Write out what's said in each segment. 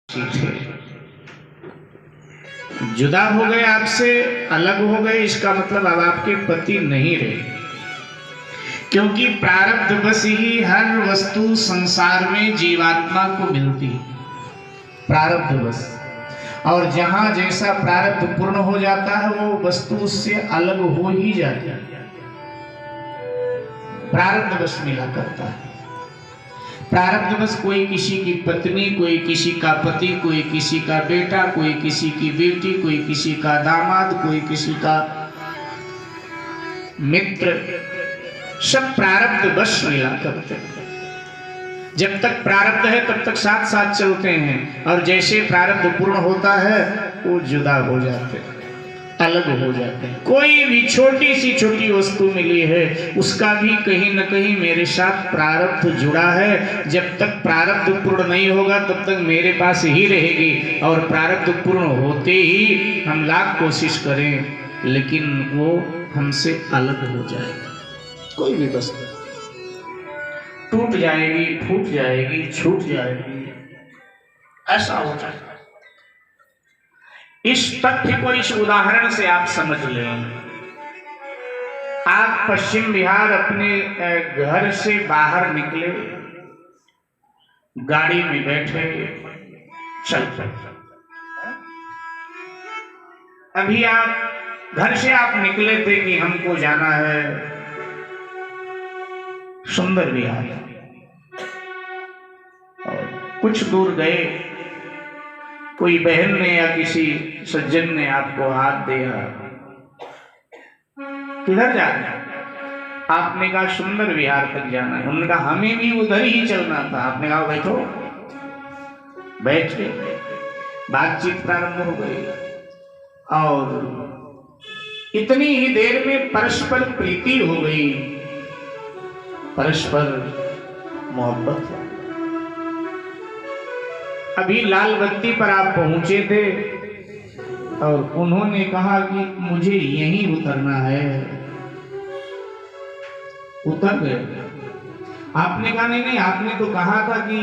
थे, जुदा हो गए, आपसे अलग हो गए, इसका मतलब अब आपके पति नहीं रहे। क्योंकि प्रारब्ध बस ही हर वस्तु संसार में जीवात्मा को मिलती है, प्रारब्ध बस। और जहां जैसा प्रारब्ध पूर्ण हो जाता है वो वस्तु उससे अलग हो ही जाती है, प्रारब्ध बस मिला करता है। प्रारब्ध बस कोई किसी की पत्नी, कोई किसी का पति, कोई किसी का बेटा, कोई किसी की बेटी, कोई किसी का दामाद, कोई किसी का मित्र, सब प्रारब्ध बस मिला करते हैं। जब तक प्रारब्ध है तब तक साथ साथ चलते हैं, और जैसे प्रारब्ध पूर्ण होता है वो जुदा हो जाते हैं, अलग हो जाते हैं। कोई भी छोटी सी छोटी वस्तु मिली है उसका भी कहीं न कहीं मेरे साथ प्रारब्ध जुड़ा है। जब तक प्रारब्ध पूर्ण नहीं होगा तब तक मेरे पास ही रहेगी, और प्रारब्ध पूर्ण होते ही हम लाख कोशिश करें लेकिन वो हमसे अलग हो जाएगा। कोई भी वस्तु टूट जाएगी, फूट जाएगी, छूट जाएगी, ऐसा हो जाएगा। इस तथ्य को इस उदाहरण से आप समझ लें। आप पश्चिम बिहार अपने घर से बाहर निकले, गाड़ी में बैठे, चल अभी आप घर से आप निकले थे कि हमको जाना है सुंदर बिहार, और कुछ दूर गए, कोई बहन ने या किसी सज्जन ने आपको हाथ दिया, किधर जाना है? आपने कहा सुंदर विहार तक जाना है। उन्होंने कहा हमें भी उधर ही चलना था। आपने कहा बैठो, बैठ गए, बातचीत प्रारंभ हो गई, और इतनी ही देर में परस्पर प्रीति हो गई, परस्पर मोहब्बत। अभी लाल बत्ती पर आप पहुंचे थे और उन्होंने कहा कि मुझे यहीं उतरना है, उतर गए। आपने कहा नहीं नहीं, आपने तो कहा था कि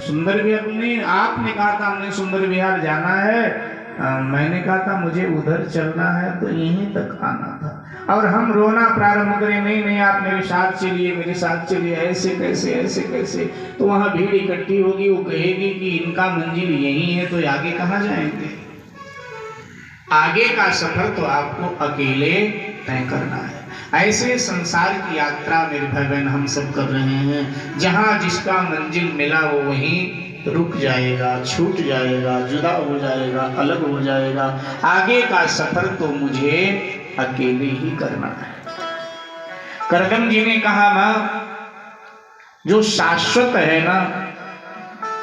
सुंदर विहार, नहीं आपने कहा था हमने सुंदर विहार जाना है, मैंने कहा था मुझे उधर चलना है, तो यहीं तक आना था। और हम रोना प्रारंभ करें, नहीं नहीं आप मेरे साथ चलिए, मेरे साथ चलिए, ऐसे कैसे, ऐसे कैसे। तो वहां भीड़ इकट्ठी होगी, वो कहेगी कि इनका मंजिल यही है, तो आगे कहाँ जाएंगे? आगे का सफर तो आपको अकेले तय करना है। ऐसे संसार की यात्रा मेरे भाई बहन हम सब कर रहे हैं। जहां जिसका मंजिल मिला वो वहीं रुक जाएगा, छूट जाएगा, जुदा हो जाएगा, अलग हो जाएगा। आगे का सफर तो मुझे अकेले ही करना है। करदम जी ने कहा ना, जो शाश्वत है ना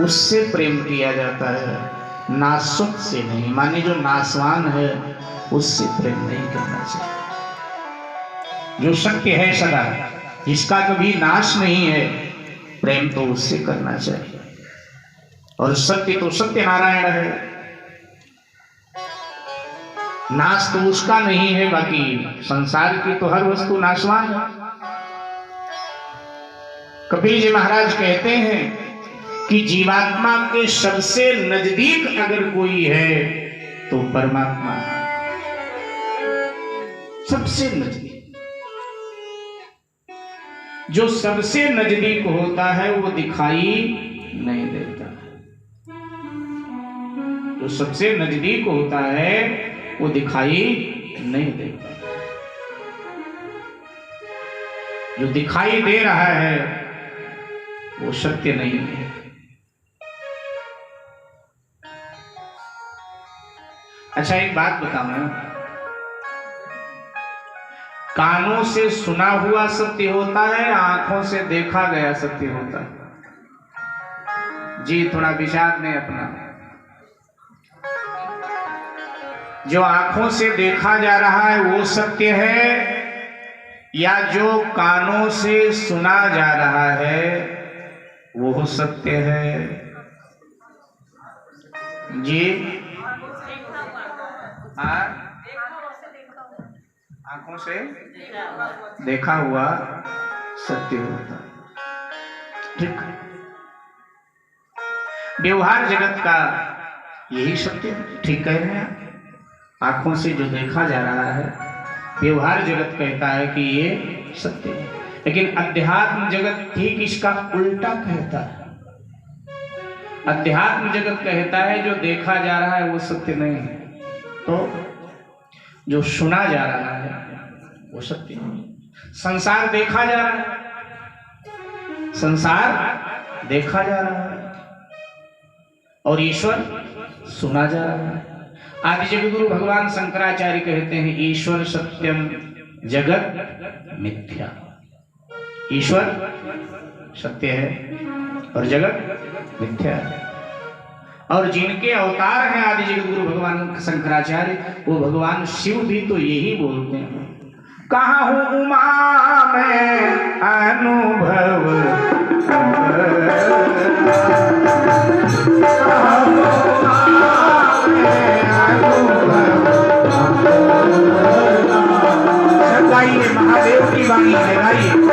उससे प्रेम किया जाता है, नाशवत से नहीं। माने जो नाशवान है उससे प्रेम नहीं करना चाहिए। जो सत्य है सदा, जिसका कभी नाश नहीं है, प्रेम तो उससे करना चाहिए। और सत्य तो सत्य नारायण है, नाश तो उसका नहीं है। बाकी संसार की तो हर वस्तु नाशवान है। कपिल जी महाराज कहते हैं कि जीवात्मा के सबसे नजदीक अगर कोई है तो परमात्मा है, सबसे नजदीक। जो सबसे नजदीक होता है वो दिखाई नहीं देता। जो सबसे नजदीक होता है वो दिखाई नहीं देता। जो दिखाई दे रहा है वो सत्य नहीं है। अच्छा एक बात बताऊं, कानों से सुना हुआ सत्य होता है, आंखों से देखा गया सत्य होता है। जी थोड़ा विचार में अपना, जो आंखों से देखा जा रहा है वो सत्य है, या जो कानों से सुना जा रहा है वो सत्य है? जी आंखों से देखा हुआ सत्य होता, ठीक। व्यवहार जगत का यही सत्य है। ठीक कह रहे हैं। आंखों से जो देखा जा रहा है व्यवहार जगत कहता है कि ये सत्य है, लेकिन अध्यात्म जगत ठीक इसका उल्टा कहता है। अध्यात्म जगत कहता है जो देखा जा रहा है वो सत्य नहीं है, तो जो सुना जा रहा है वो सत्य नहीं। संसार देखा जा रहा है, संसार देखा जा रहा है और ईश्वर सुना जा रहा है। आदि जगद्गुरु भगवान शंकराचार्य कहते हैं ईश्वर सत्यम जगत मिथ्या। ईश्वर सत्य है और जगत मिथ्या है। और जिनके अवतार हैं आदि जगद्गुरु भगवान शंकराचार्य, वो भगवान शिव भी तो यही बोलते हैं, कहाँ हूँ उमा में अनुभव, गाइए महादेव की वाणी है, गाइए।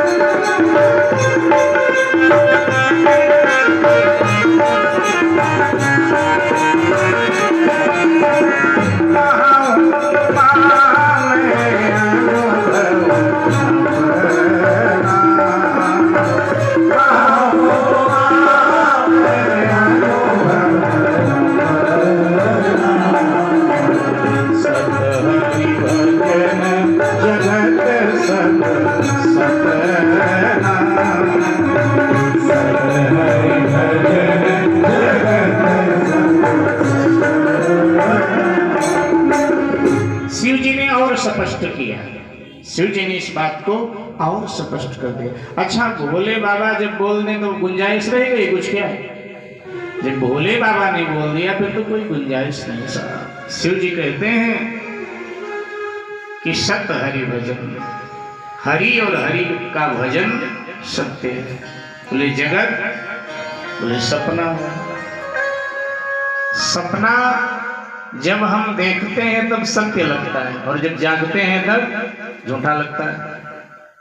शिव जी ने और स्पष्ट किया, शिव जी ने इस बात को और स्पष्ट कर दिया। अच्छा भोले बाबा जब बोल दें तो गुंजाइश रह गई कुछ क्या? जब भोले बाबा ने बोल दिया फिर तो कोई गुंजाइश नहीं। शिव जी कहते हैं कि सत्य हरि भजन, हरि और हरि का भजन सत्य है। बोले जगत, बोले सपना। सपना जब हम देखते हैं तब सत्य लगता है और जब जागते हैं तब झूठा लगता है।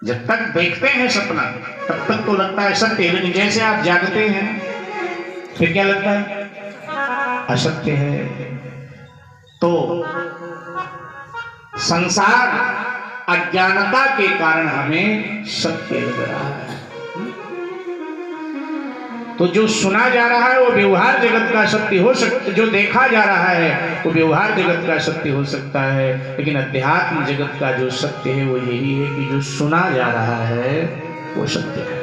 जब तक देखते हैं सपना तब तक तो लगता है सत्य, लेकिन जैसे आप जागते हैं फिर क्या लगता है? असत्य है। तो संसार अज्ञानता के कारण हमें सत्य लग रहा है। तो जो सुना जा रहा है वो व्यवहार जगत का सत्य हो सकता, जो देखा जा रहा है वो व्यवहार जगत का सत्य हो सकता है, लेकिन अध्यात्म जगत का जो सत्य है वो यही है कि जो सुना जा रहा है वो सत्य है।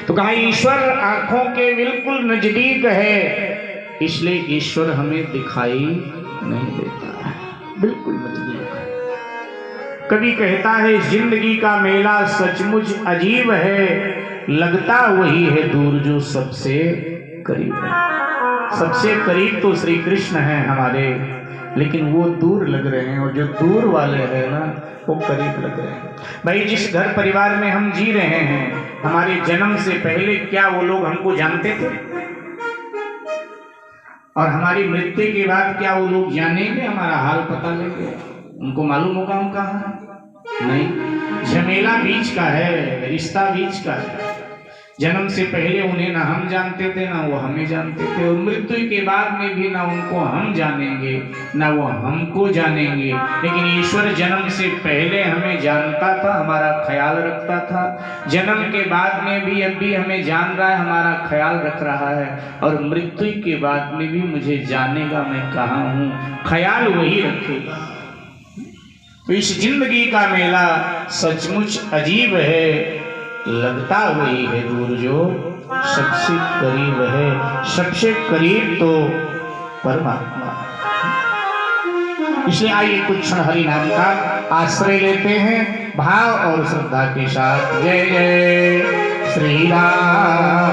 तो कहा ईश्वर आंखों के बिल्कुल नजदीक है, इसलिए ईश्वर हमें दिखाई नहीं देता है, बिल्कुल नजदीक है। कभी कहता है जिंदगी का मेला सचमुच अजीब है, लगता वही है दूर जो सबसे करीब है। सबसे करीब तो श्री कृष्ण हैं हमारे, लेकिन वो दूर लग रहे हैं और जो दूर वाले हैं ना वो करीब लग रहे हैं। भाई जिस घर परिवार में हम जी रहे हैं, हमारे जन्म से पहले क्या वो लोग हमको जानते थे? और हमारी मृत्यु के बाद क्या वो लोग जानेंगे, हमारा हाल पता लेंगे? उनको मालूम होगा हम कहाँ हैं? नहीं। झमेला बीच का है, रिश्ता बीच का है। जन्म से पहले उन्हें ना हम जानते थे ना वो हमें जानते थे, और मृत्यु के बाद में भी ना उनको हम जानेंगे ना वो हमको जानेंगे। लेकिन ईश्वर जन्म से पहले हमें जानता था, हमारा ख्याल रखता था। जन्म के बाद में भी अब भी हमें जान रहा है, हमारा ख्याल रख रहा है, और मृत्यु के बाद में भी मुझे जानेगा मैं कहाँ हूँ, ख्याल वही रखेगा। तो इस जिंदगी का मेला सचमुच अजीब है, लगता वही है दूर जो सबसे करीब है। सबसे करीब तो परमात्मा। इसलिए आइए कुछ क्षण हरि नाम का आश्रय लेते हैं भाव और श्रद्धा के साथ। जय जय श्री राम।